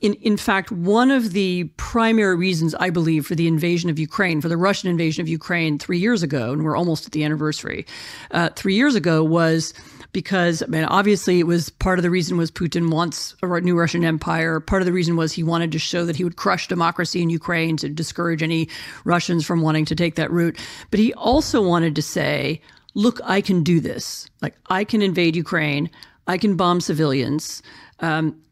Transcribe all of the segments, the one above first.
In fact, one of the primary reasons, I believe, for the invasion of Ukraine, for the Russian invasion of Ukraine 3 years ago, and we're almost at the anniversary, 3 years ago, was because, I mean, obviously it was part of the reason was Putin wants a new Russian empire. Part of the reason was he wanted to show that he would crush democracy in Ukraine to discourage any Russians from wanting to take that route. But he also wanted to say, look, I can do this. Like, I can invade Ukraine. I can bomb civilians.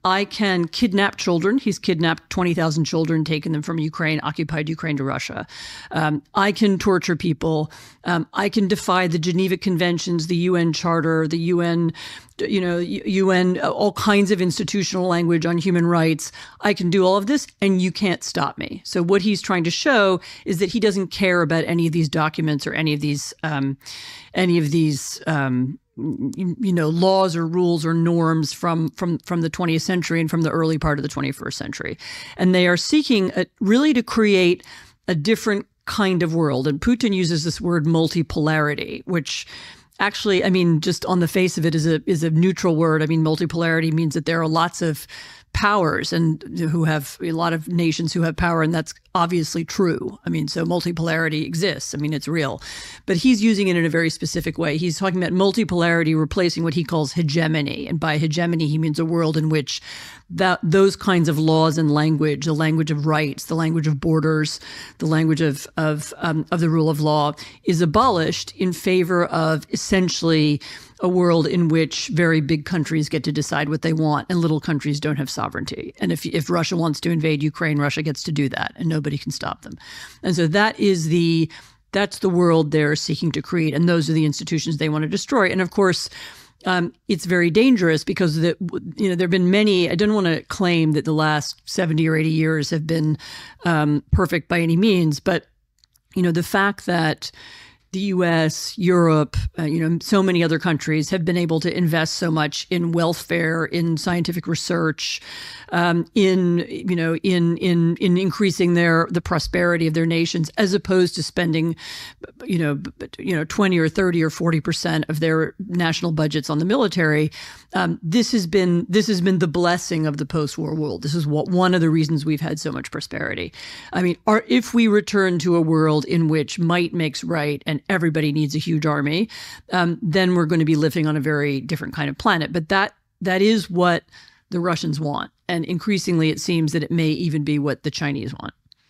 I can kidnap children. He's kidnapped 20,000 children, taken them from Ukraine, occupied Ukraine to Russia. I can torture people. I can defy the Geneva Conventions, the UN Charter, the UN, UN, all kinds of institutional language on human rights. I can do all of this, and you can't stop me. So what he's trying to show is that he doesn't care about any of these documents or any of these laws or rules or norms from the 20th century and from the early part of the 21st century. And they are seeking really to create a different kind of world. And Putin uses this word multipolarity, which actually, I mean, just on the face of it is a neutral word. I mean, multipolarity means that there are lots of powers and who have a lot of nations who have power, and that's obviously true. I mean, so multipolarity exists. I mean, it's real. But he's using it in a very specific way. He's talking about multipolarity replacing what he calls hegemony. And by hegemony, he means a world in which those kinds of laws and language, the language of rights, the language of borders, the language of the rule of law, is abolished in favor of essentially a world in which very big countries get to decide what they want and little countries don't have sovereignty. And if Russia wants to invade Ukraine, Russia gets to do that and nobody can stop them. And so that's the world they're seeking to create. And those are the institutions they want to destroy. And of course, it's very dangerous because there have been many. I don't want to claim that the last 70 or 80 years have been perfect by any means, but the fact that the U.S., Europe, so many other countries have been able to invest so much in welfare, in scientific research, in increasing the prosperity of their nations, as opposed to spending, 20 or 30 or 40% of their national budgets on the military. This has been the blessing of the post-war world. This is one of the reasons we've had so much prosperity. I mean, if we return to a world in which might makes right and everybody needs a huge army, then we're going to be living on a very different kind of planet. But that is what the Russians want. And increasingly, it seems that it may even be what the Chinese want.